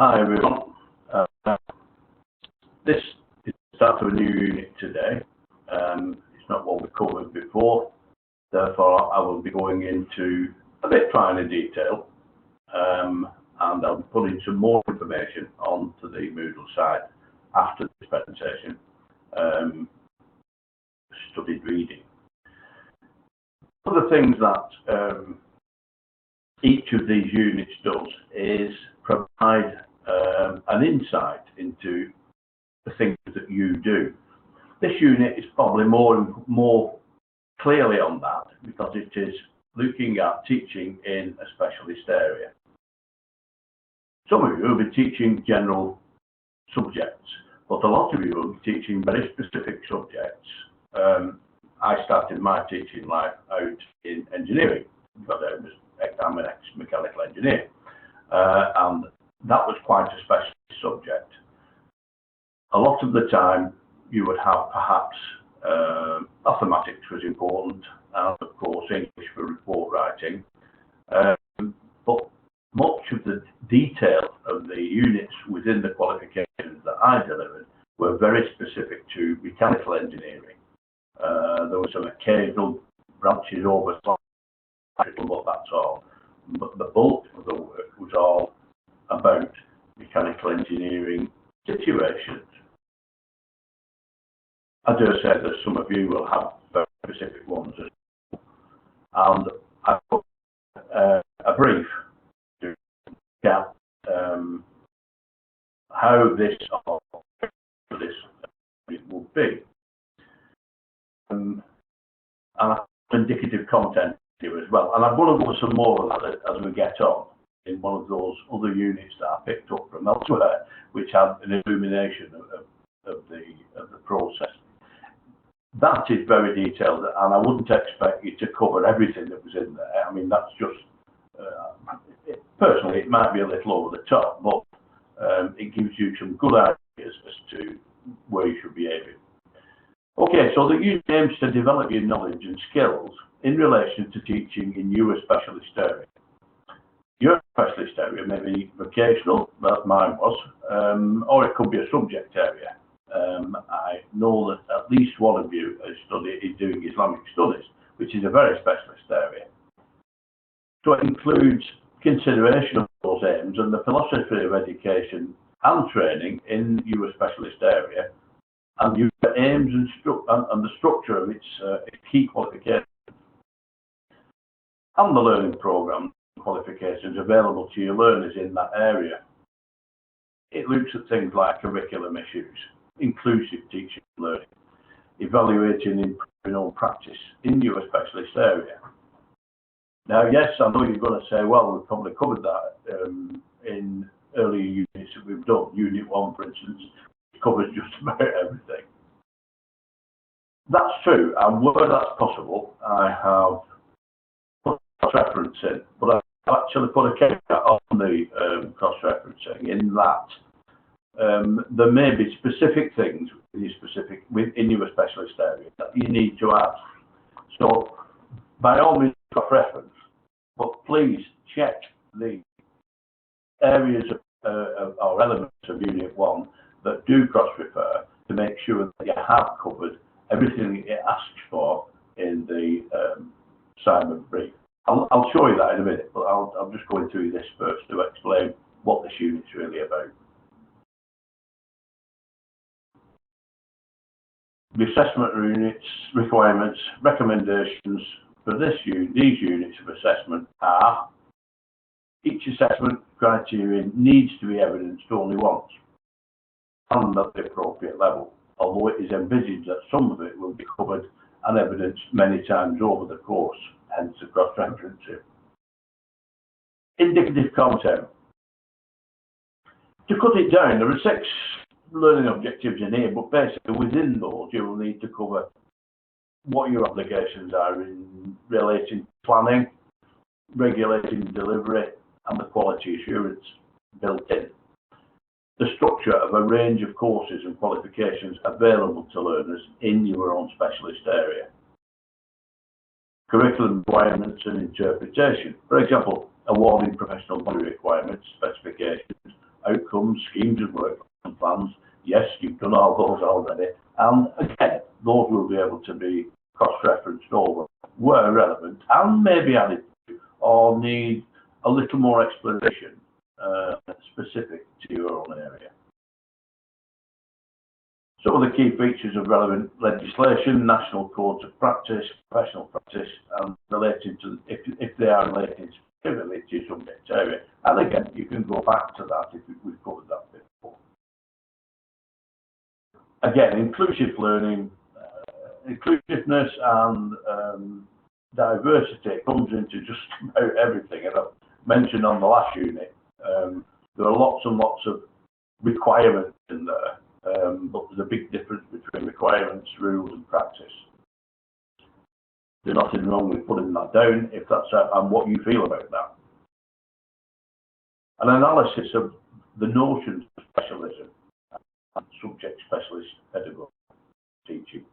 Hi everyone. This is the start of a new unit today. It's not what we covered before, therefore I will be going into a bit finer detail, and I'll be putting some more information onto the Moodle site after this presentation. Studied reading. One of the things that each of these units does is provide an insight into the things that you do. This unit is probably more clearly on that because it is looking at teaching in a specialist area. Some of you will be teaching general subjects, but a lot of you will be teaching very specific subjects. I started my teaching life out in engineering because I'm an ex-mechanical engineer, and that was quite a specialist subject. A lot of the time you would have perhaps mathematics was important, and of course English for report writing, but much of the detail of the units within the qualifications that I delivered were very specific to mechanical engineering. There were some occasional branches over, but that's all. But the bulk of the work was all about mechanical engineering situations. I dare say that some of you will have very specific ones as well. And I put a brief to get how this will be. And I have indicative content here as well. And I'm going to go some more of that as we get on in one of those other units that I picked up from elsewhere, which had an illumination of the process. That is very detailed, and I wouldn't expect you to cover everything that was in there. I mean, that's just, personally, it might be a little over the top, but it gives you some good ideas as to where you should be aiming. Okay, so the unit aims to develop your knowledge and skills in relation to teaching in your specialist area. Your specialist area may be vocational, that mine was, or it could be a subject area. I know that at least one of you is doing Islamic studies, which is a very specialist area. So it includes consideration of those aims and the philosophy of education and training in your specialist area, and your aims and the structure of its key qualifications, and the learning programme qualifications available to your learners in that area. It looks at things like curriculum issues, inclusive teaching and learning, evaluating and improving on practice in your specialist area. Now, yes, I know you're going to say, well, we've probably covered that in earlier units that we've done. Unit 1, for instance, covers just about everything. That's true, and where that's possible, I have put cross-reference in, but I've actually put a caveat on the cross-referencing in that there may be specific things in your specialist area that you need to add. So, by all means, cross-reference, but please check the areas or elements of Unit 1 that do cross-refer to make sure that you have covered everything that it asks for in the assignment brief. I'll show you that in a minute, but I'm just going through this first to explain what this unit's really about. The assessment units, requirements, recommendations for these units of assessment are: each assessment criterion needs to be evidenced only once and at the appropriate level, although it is envisaged that some of it will be covered and evidenced many times over the course, hence the cross-referencing. Indicative content. To cut it down, there are 6 learning objectives in here, but basically within those you will need to cover what your obligations are in relating to planning, regulating delivery, and the quality assurance built in. The structure of a range of courses and qualifications available to learners in your own specialist area. Curriculum requirements and interpretation. For example, awarding professional body requirements, specifications, outcomes, schemes of work and plans. Yes, you've done all those already. And again, those will be able to be cross-referenced over where relevant and maybe added to or need a little more explanation specific to your own area. Some of the key features of relevant legislation, national codes of practice, professional practice, and related to, if they are related specifically to your subject area. And again, you can go back to that if we've covered that before. Again, inclusive learning, inclusiveness and diversity comes into just about everything. And I've mentioned on the last unit, there are lots and lots of requirements in there. But there's a big difference between requirements, rules and practice. There's nothing wrong with putting that down if that's and what you feel about that. An analysis of the notions of specialism and subject specialist pedagogy teaching.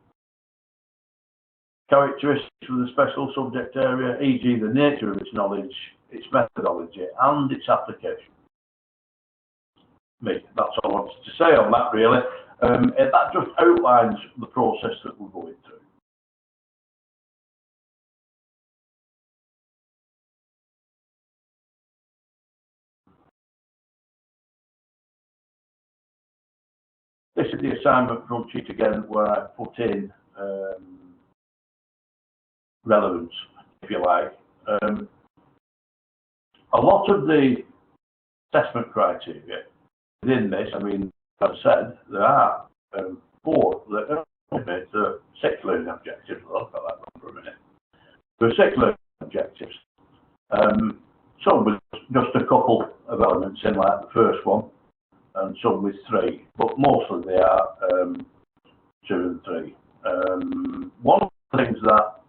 Characteristics of the special subject area, e.g. the nature of its knowledge, its methodology and its application. That's all I wanted to say on that really. That just outlines the process that we're going through. This is the assignment front sheet again where I put in relevance, if you like. A lot of the assessment criteria within this, I mean, as I said, there are 4 that are 6 learning objectives. I'll got that wrong for a minute. There are 6 learning objectives. Some with just a couple of elements in, like the first one, and some with 3, but mostly they are 2 and 3. One of the things that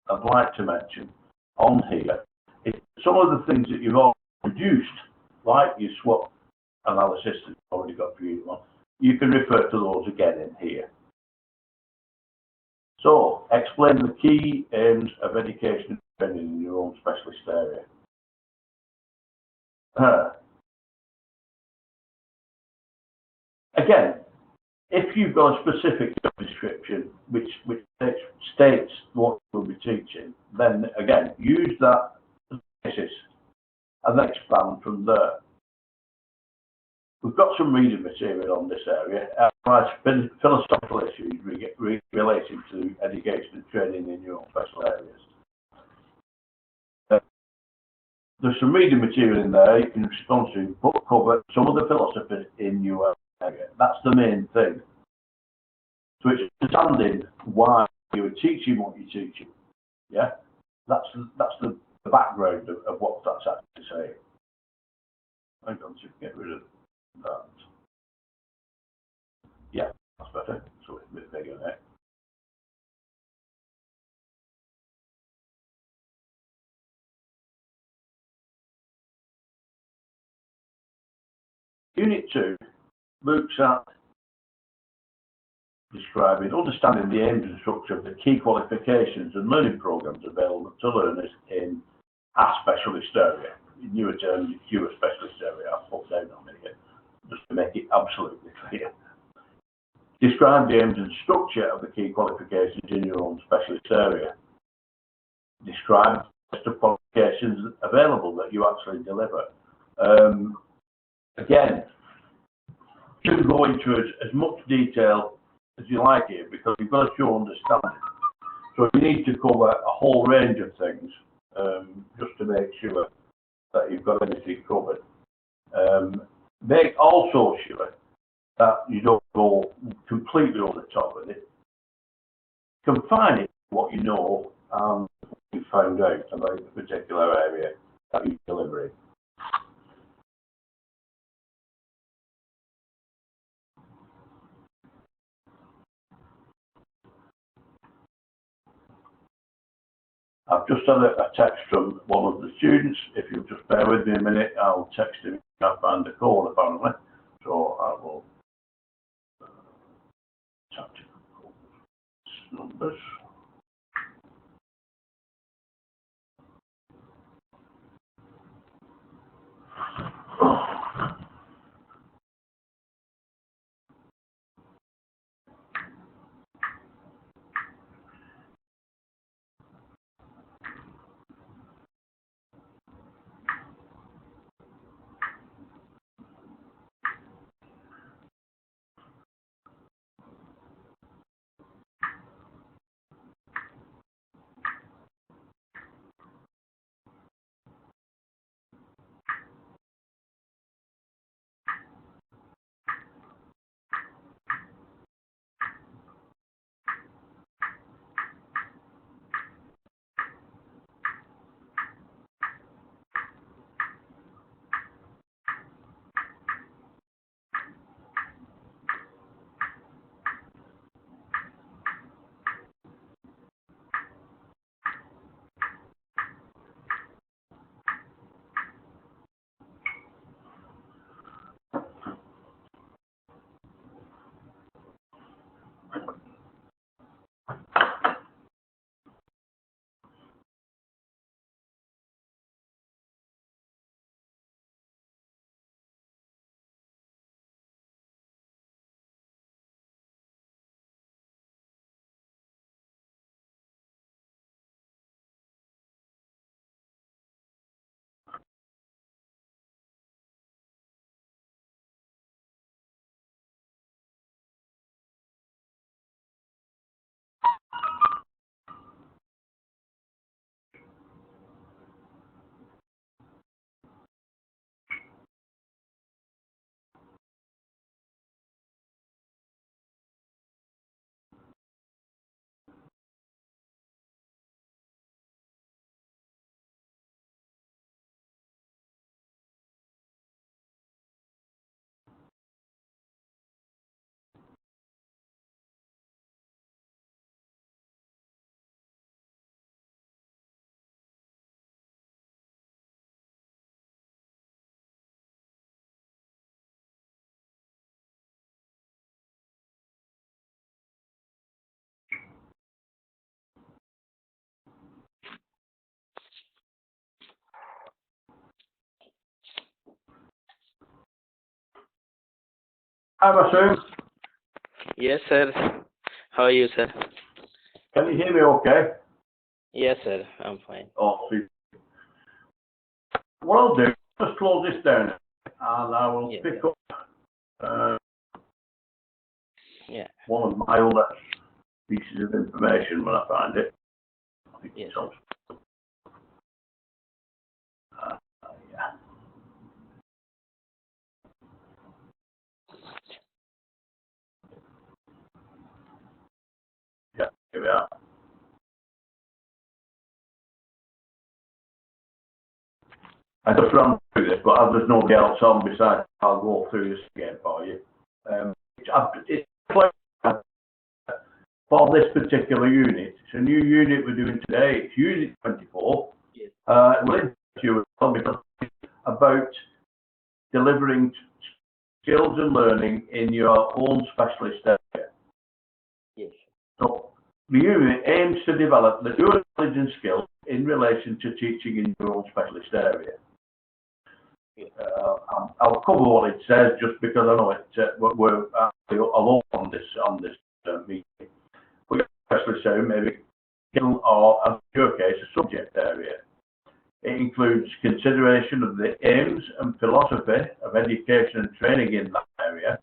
I'd like to mention on here is some of the things that you've already produced, like your SWOT analysis that you've already got for you. You can refer to those again in here. So, explain the key aims of education and training in your own specialist area. Again, if you've got a specific job description which states what you'll be teaching, then again, use that as a basis and then expand from there. We've got some reading material on this area, philosophical issues relating to education and training in your own special areas. There's some reading material in there you can respond to, book cover, some of the philosophy in your area. That's the main thing. So it's understanding why you're teaching what you're teaching. Yeah, that's the background of what that's actually saying. I'm going to get rid of that. Yeah, that's better. So it's a bit bigger there. Unit 2 looks at describing, understanding the aims and structure of the key qualifications and learning programs available to learners in a specialist area. In newer terms, it's your specialist area. I'll put down on it just to make it absolutely clear. Describe the aims and structure of the key qualifications in your own specialist area. Describe the list of qualifications available that you actually deliver. Again, you can go into as much detail as you like here because you've got to show understanding. So you need to cover a whole range of things just to make sure that you've got everything covered. Make also sure that you don't go completely over the top with it. Confine it to what you know and what you found out about the particular area that you're delivering. I've just had a text from one of the students. If you'll just bear with me a minute, I'll text him. I found a call apparently, so I will tactical numbers. Hi, Masoom. Yes, sir. How are you, sir? Can you hear me okay? Yes, sir. I'm fine. Oh, see. What I'll do, just close this down and I will Yes, pick sir. up Yeah. one of my other pieces of information when I find it. I think Yes, it's on. Yeah. Yeah, here we are. I just ran through this, but as there's nobody else on besides, I'll go through this again for you. It's for this particular unit. It's a new unit we're doing today. It's Unit 24. Yes. Will interest you as well because it's about delivering skills and learning in your own specialist area. Yes. So the unit aims to develop the your knowledge and skills in relation to teaching in your own specialist area. Yes. I'll cover what it says just because I know we're actually alone on this meeting. But your specialist area maybe skill or, in your case, a subject area. It includes consideration of the aims and philosophy of education and training in that area,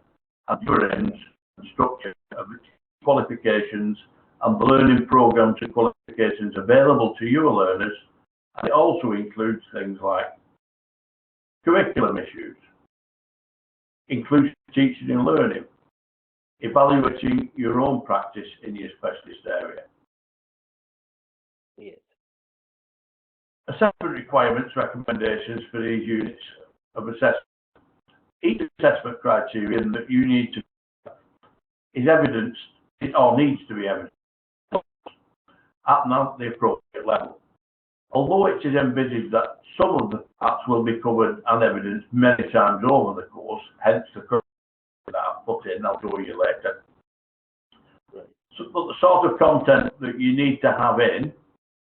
and your aims and structure of its qualifications and the learning programs and qualifications available to your learners. And it also includes things like curriculum issues, inclusive teaching and learning, evaluating your own practice in your specialist area. Yes. Assessment requirements, recommendations for these units of assessment. Each assessment criterion that you need to is evidenced or needs to be evidenced at the appropriate level. Although it is envisaged that some of the parts will be covered and evidenced many times over the course, hence the curriculum that I've put in, I'll show you later. Right. So, but the sort of content that you need to have in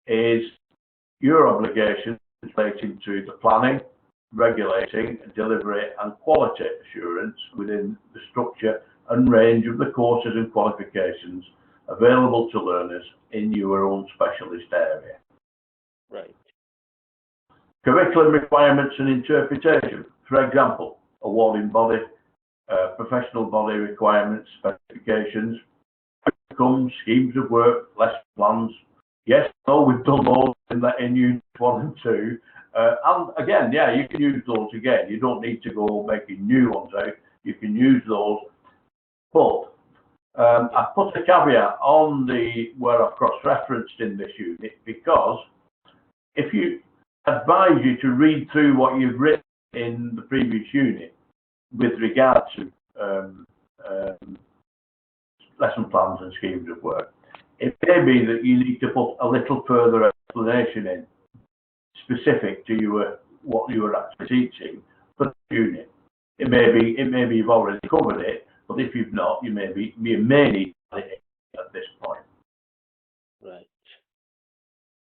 is your obligations relating to the planning, regulating, delivery and quality assurance within the structure and range of the courses and qualifications available to learners in your own specialist area. Right. Curriculum requirements and interpretation. For example, awarding body, professional body requirements, specifications, outcomes, schemes of work, lesson plans. Yes, no, we've done those in Unit 1 and 2. And again, yeah, you can use those again. You don't need to go making new ones out. You can use those. But I put a caveat on where I've cross-referenced in this unit because if you advise you to read through what you've written in the previous unit with regard to lesson plans and schemes of work, it may be that you need to put a little further explanation in, specific to what you were actually teaching for the unit. It may be you've already covered it, but if you've not, you may need it at this point. Right.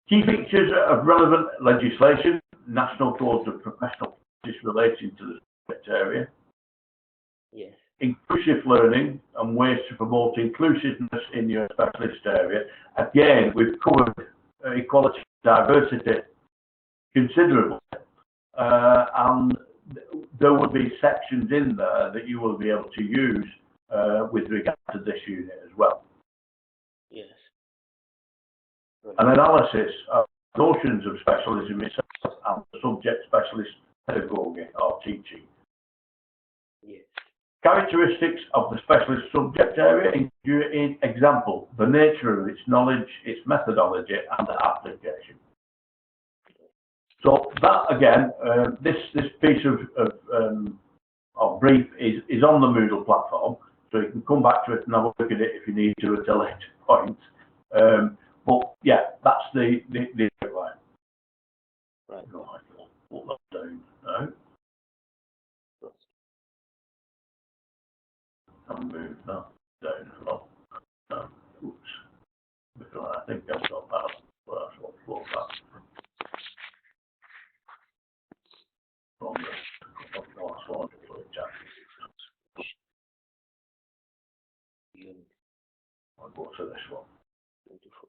Key features of relevant legislation, national codes of professional practice relating to the subject area. Yes. Inclusive learning and ways to promote inclusiveness in your specialist area. Again, we've covered equality and diversity considerably, and there will be sections in there that you will be able to use with regard to this unit as well. Yes. Right. An analysis of notions of specialism itself and the subject specialist pedagogy or teaching. Yes. Characteristics of the specialist subject area, in example, the nature of its knowledge, its methodology, and the application. So that again, this piece of brief is on the Moodle platform, so you can come back to it and have a look at it if you need to at a later point. But yeah, that's the outline. Right. Put that down now. And move that down a lot. Oops. Because I think I've got that. Well, that's what flow that from the last one to the chapter. 24 for this one. 24.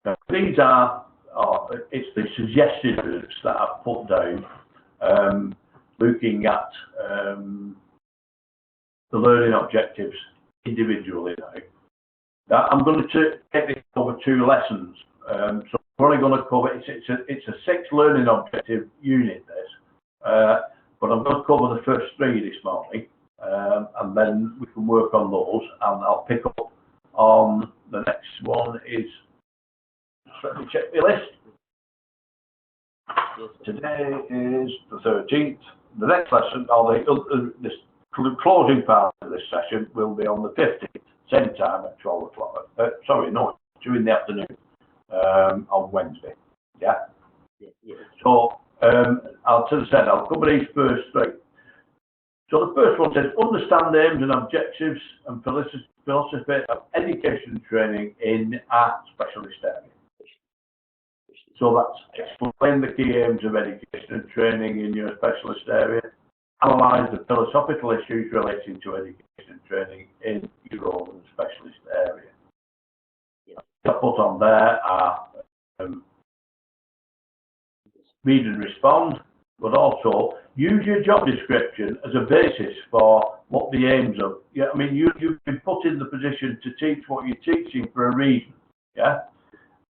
Now, these are, it's the suggested routes that I've put down, looking at the learning objectives individually now. Now, I'm going to take this over 2 lessons. So we're only going to cover, it's a 6 learning objective unit, this. But I'm going to cover the first 3 this morning, and then we can work on those, and I'll pick up on the next one is, let me check the list. Yes, Today is the 13th. The next lesson, or this closing part of this session, will be on the 15th, same time at 12 o'clock. Sorry, no, 2 in the afternoon on Wednesday. Yeah? yes. So, I'll cover these first 3. So the first one says, understand the aims and objectives and philosophy of education and training in a specialist area. So that's explain the key aims of education and training in your specialist area, analyse the philosophical issues relating to education and training in your own specialist area. Yes. I put on there are read and respond, but also use your job description as a basis for what the aims of. Yeah, I mean, you've been put in the position to teach what you're teaching for a reason. Yeah.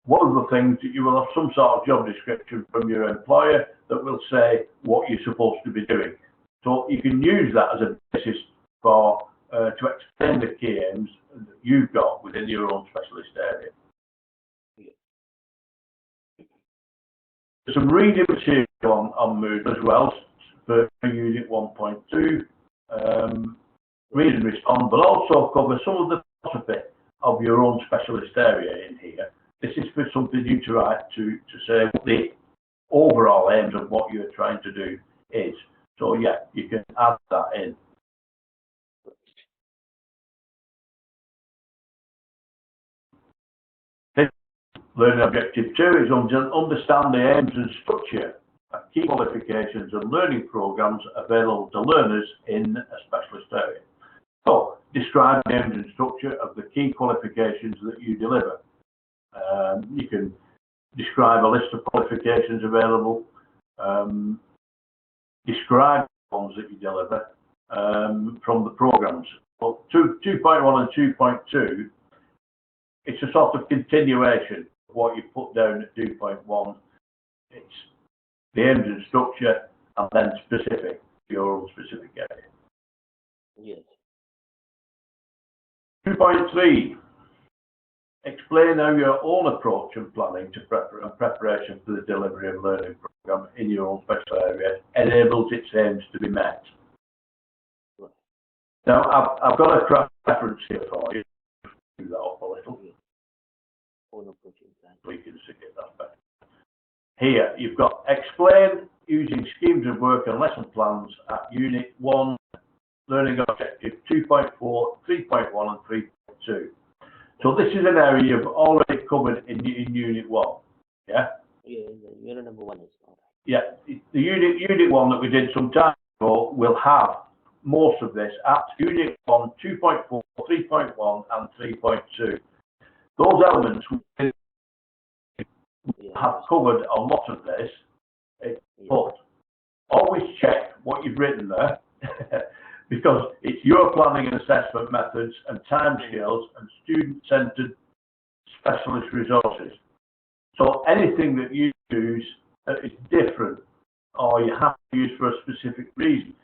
One of the things that you will have some sort of job description from your employer that will say what you're supposed to be doing. So you can use that as a basis for to explain the key aims that you've got within your own specialist area. There's some reading material on Moodle as well for Unit 1.2. Read and respond, but also cover some of the philosophy of your own specialist area in here. This is for something you to write to say what the overall aims of what you're trying to do is. So yeah, you can add that in. Learning objective 2 is understand the aims and structure of key qualifications and learning programs available to learners in a specialist area. So describe the aims and structure of the key qualifications that you deliver. You can describe a list of qualifications available, describe the ones that you deliver from the programs. Well, 2.1 and 2.2, it's a sort of continuation of what you put down at 2.1. It's the aims and structure, and then specific, your own specific area. Yes. 2.3. Explain how your own approach and planning to preparation for the delivery of learning program in your own special area enables its aims to be met. Right. Now, I've got a craft reference here for you. Do that up a little. Own approach and plan. So you can see it that better. Here, you've got explain using schemes of work and lesson plans at Unit 1, Learning Objective 2.4, 3.1 and 3.2. So this is an area you've already covered in Unit 1, yeah? Yeah, unit number 1 is all right. Yeah, the Unit 1 that we did some time ago will have most of this at Unit 1, 2.4, 3.1 and 3.2. Those elements have covered a lot of this, but always check what you've written there because it's your planning and assessment methods and timescales and student-centered specialist resources. So anything that you use that is different or you have to use for a specific reason,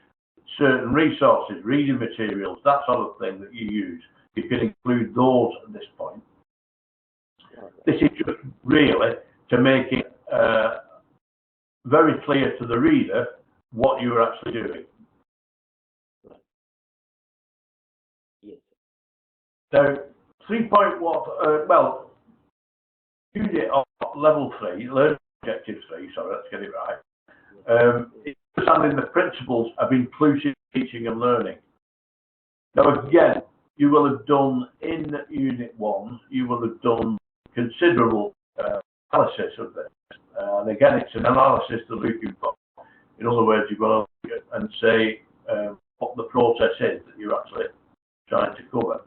certain resources, reading materials, that sort of thing that you use, you can include those at this point. This is just really to make it very clear to the reader what you're actually doing. Yes. So 3.1, well, unit of level 3, learning objective 3, sorry, let's get it right. It's understanding the principles of inclusive teaching and learning. Now again, you will have done in Unit 1, you will have done considerable analysis of this. And again, it's an analysis they're looking for. In other words, you've got to look at and say what the process is that you're actually trying to cover.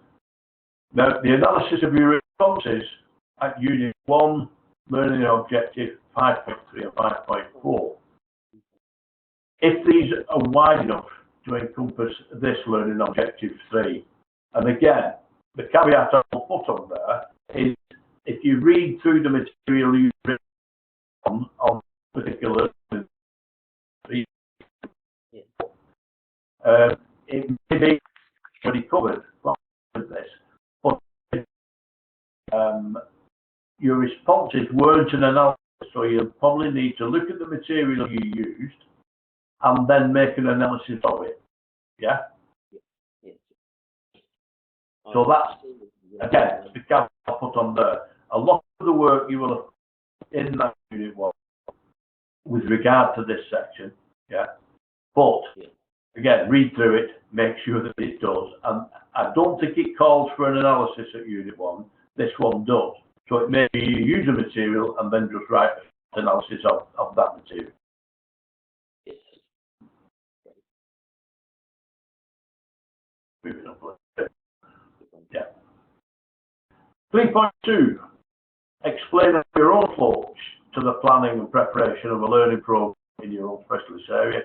Now, the analysis of your responses at Unit 1, Learning Objective 5.3 and 5.4, if these are wide enough to encompass this Learning Objective 3, and again, the caveat I'll put on there is if you read through the material you've written on particular it may be already covered with this, but your responses weren't an analysis, so you'll probably need to look at the material you used and then make an analysis of it. Yeah? Yes. So that's, again, the caveat I'll put on there. A lot of the work you will have in that Unit 1 with regard to this section, yeah? But, again, read through it, make sure that it does. And I don't think it calls for an analysis at Unit 1. This one does. So it may be you use a material and then just write an analysis of that material. Yes. Moving on. Yeah. 3.2. Explain your own approach to the planning and preparation of a learning program in your own specialist area.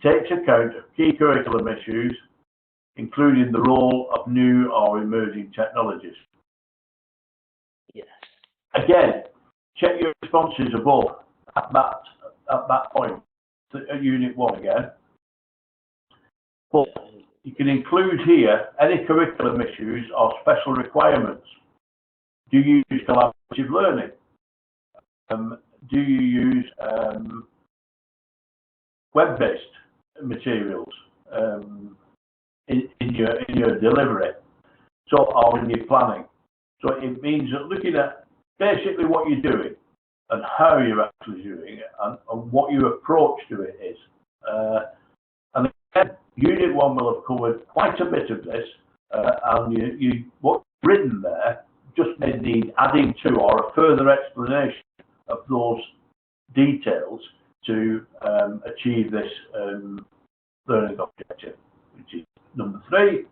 Takes account of key curriculum issues, including the role of new or emerging technologies. Yes. Again, check your responses above at that point at Unit 1 again. But you can include here any curriculum issues or special requirements. Do you use collaborative learning? Do you use web-based materials in your delivery, or in your planning? So it means that looking at basically what you're doing and how you're actually doing it and what your approach to it is. And again, Unit 1 will have covered quite a bit of this, and what's written there just may need adding to or a further explanation of those details to achieve this learning objective, which is number 3,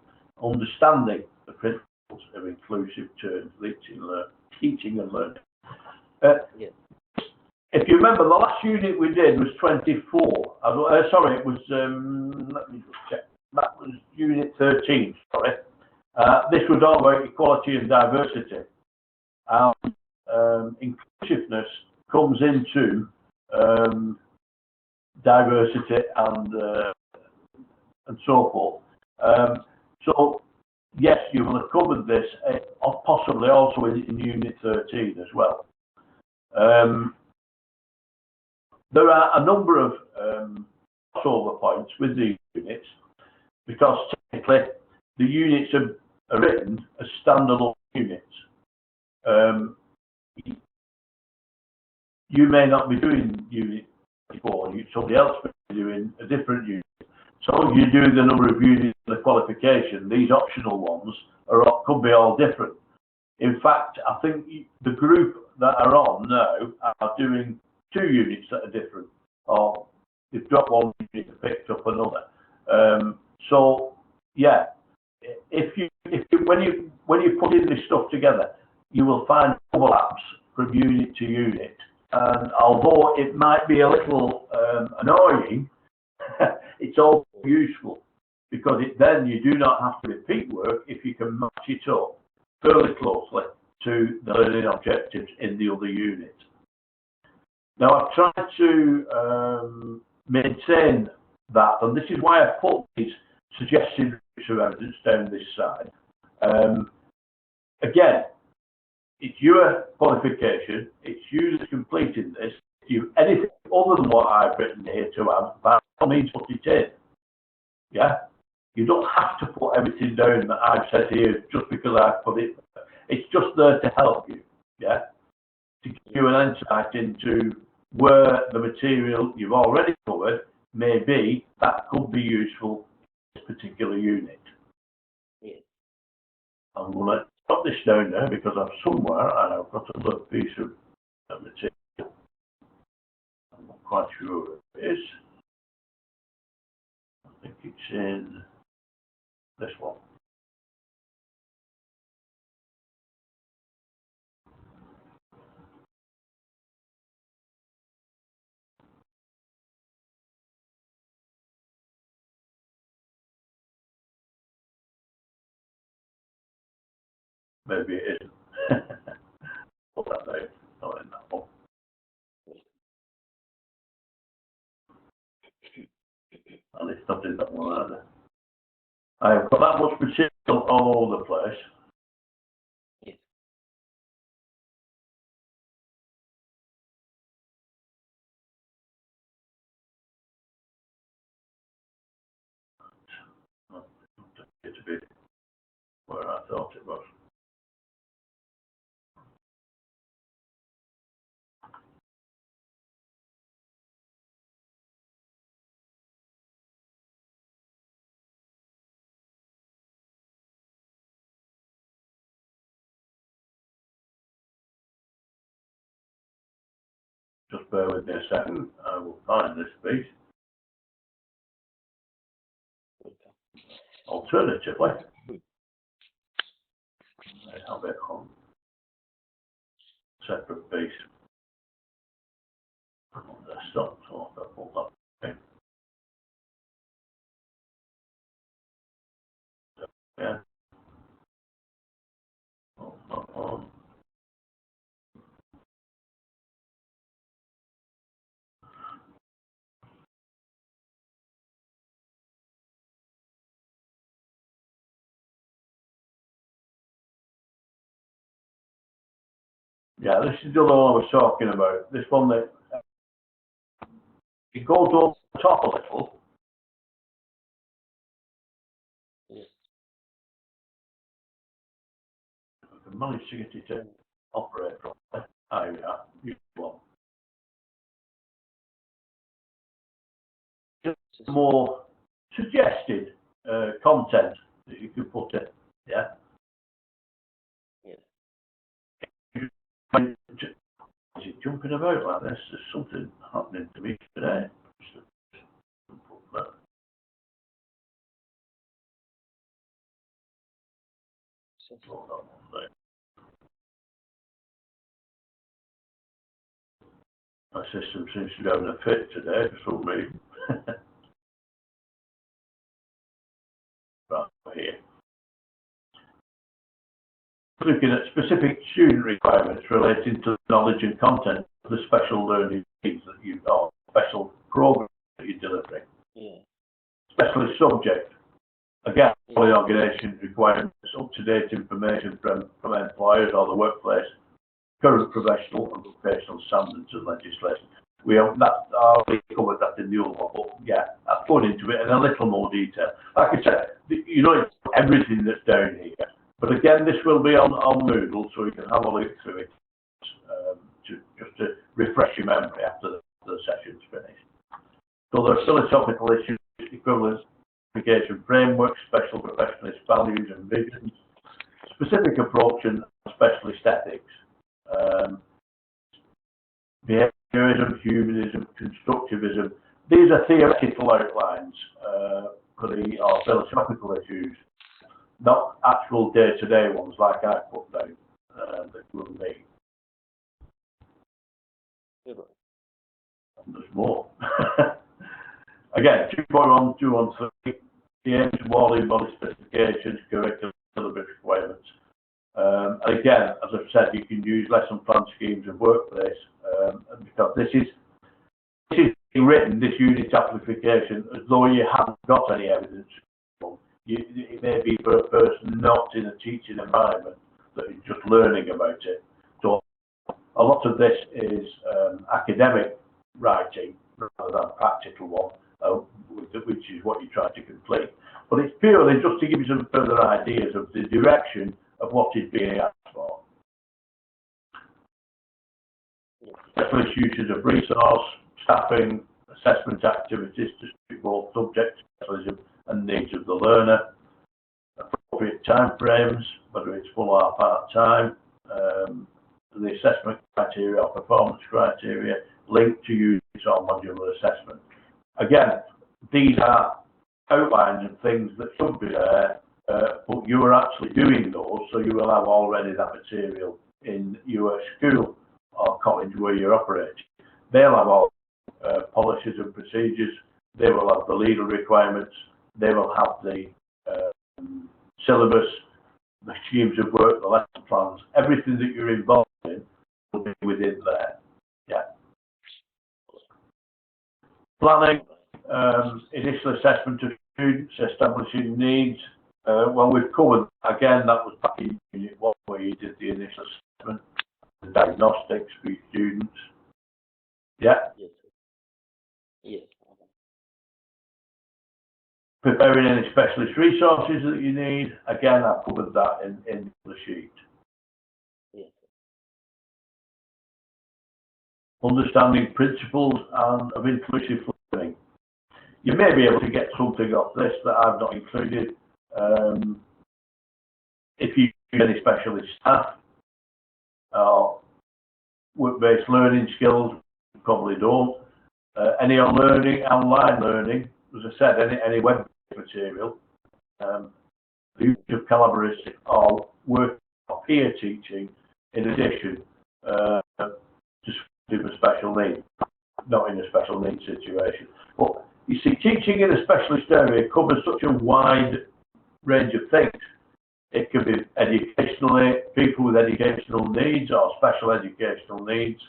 understanding the principles of inclusive terms, teaching and learning. Yes. If you remember, the last unit we did was 24. Sorry, it was, let me just check. That was Unit 13, sorry. This was all about equality and diversity. Inclusiveness comes into diversity and so forth. So, yes, you will have covered this, possibly also in Unit 13 as well. There are a number of crossover points with these units because technically the units are written as standalone units. You may not be doing Unit 4, somebody else may be doing a different unit. So you do the number of units in the qualification, these optional ones could be all different. In fact, I think the group that are on now are doing 2 units that are different, or they've dropped one unit and picked up another. So yeah, when you put in this stuff together, you will find overlaps from unit to unit. And although it might be a little annoying, it's also useful because then you do not have to repeat work if you can match it up fairly closely to the learning objectives in the other unit. Now I've tried to maintain that, and this is why I put these suggested routes of evidence down this side. Again, it's your qualification, it's you that's completing this. If you have anything other than what I've written here to add, by all means put it in. Yeah? You don't have to put everything down that I've said here just because I've put it there. It's just there to help you. Yeah? To give you an insight into where the material you've already covered may be that could be useful in this particular unit. Yes. I'm going to put this down now because I'm somewhere and I've got another piece of material. I'm not quite sure where it is. I think it's in this one. maybe it isn't. Put that there, not in that one. And it's not in that one either. I've got that much material all over the place. Yes. It to be where I thought it was. Just bear with me a second, I will find this piece. Alternatively, I have it on separate piece. On desktop, so I'll pull that in. Yeah. On. Yeah, this is the other one I was talking about. This one that it goes over the top a little. Yes. I can manage to get it to operate properly. You one. Just more suggested content that you could put in. Yeah. Yes. Is it jumping about like this? There's something happening to me today. Hold on one second. My system seems to be having a fit today for some reason. Right here. Looking at specific student requirements relating to knowledge and content of the special learning needs that you or special program that you're delivering. Yeah. Specialist subject. Again, all the organisations require up-to-date information from employers or the workplace, current professional and vocational standards and legislation. We have that already covered that in the other one, but yeah, that's going into it in a little more detail. Like I said, you know, it's everything that's down here. But again, this will be on Moodle, so you can have a look through it just to refresh your memory after the session's finished. So there are philosophical issues, equivalence, qualification framework, special professionalist values and visions, specific approach and specialist ethics, behaviorism, humanism, constructivism. These are theoretical outlines for the philosophical issues, not actual day-to-day ones like I put down that will be. And there's more. Again, 2.1, 2.13, the aims of all body specifications, curriculum, syllabus requirements. And again, as I've said, you can use lesson plan schemes and workplace because this is written, this unit application, as though you haven't got any evidence. It may be for a person not in a teaching environment that is just learning about it. So a lot of this is academic writing rather than practical one, which is what you try to complete. But it's purely just to give you some further ideas of the direction of what is being asked for. Specialist uses of resource, staffing, assessment activities to suit both subject specialism and needs of the learner, appropriate time frames, whether it's full or part-time, the assessment criteria or performance criteria linked to units or modular assessment. Again, these are outlines of things that should be there, but you are actually doing those, so you will have already that material in your school or college where you're operating. They'll have all policies and procedures, they will have the legal requirements, they will have the syllabus, the schemes of work, the lesson plans, everything that you're involved in will be within there. Yeah. Planning, initial assessment of students, establishing needs. Well, we've covered, again, that was back in Unit 1 where you did the initial assessment, the diagnostics for your students. Yeah? Yes, sir. Yes. Preparing any specialist resources that you need. Again, I covered that in the sheet. Yes. Understanding principles and of inclusive learning. You may be able to get something off this that I've not included. If you use any specialist staff or work-based learning skills, you probably don't. Any online learning, as I said, any web material, the use of collaborative or work or peer teaching in addition to students with special needs, not in a special needs situation. But you see, teaching in a specialist area covers such a wide range of things. It could be educationally, people with educational needs or special educational needs.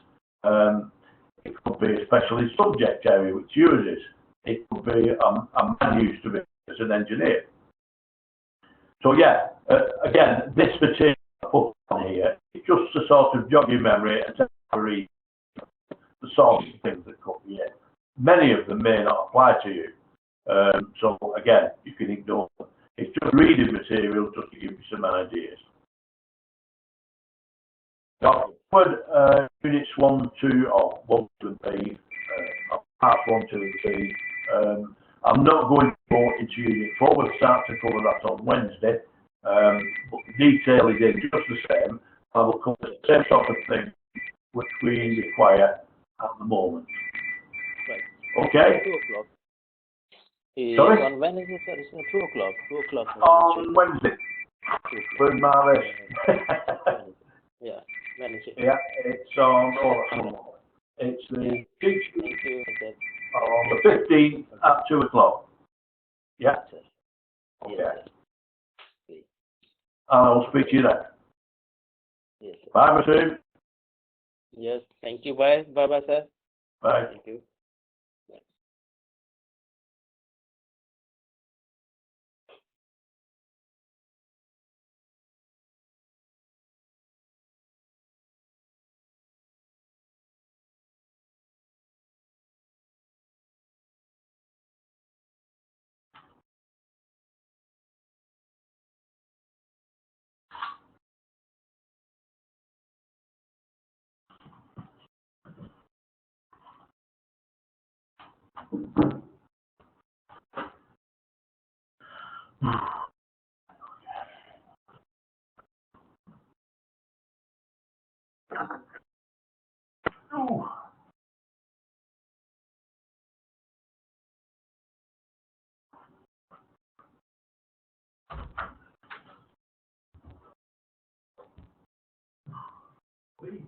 It could be a specialist subject area, which yours is. It could be, a man used to be as an engineer. So yeah, again, this material I put on here, it's just to sort of jog your memory and to read the sort of things that come here. Many of them may not apply to you. So again, you can ignore them. It's just reading material just to give you some ideas. Now, units 1, 2, or 1, 2, and 3, parts 1, 2, and 3. I'm not going to go into unit 4. We'll start to cover that on Wednesday. But the detail is in just the same. I will cover the same sort of thing which we require at the moment. Right. Okay? 2 o'clock. Sorry? On Wednesday, sir, it's 2 o'clock. 2 o'clock. On Wednesday. With Marvis. Yeah, Wednesday. Yeah, it's on. It's the 16th. Thank you, sir. On the 15th at 2 o'clock. Yeah. Yes, sir. Okay. Yes, sir. Please. And I will speak to you then. Yes, sir. Bye, Masoom. Yes, thank you. Bye. Bye, sir. Bye. Thank you. Ooh. Please.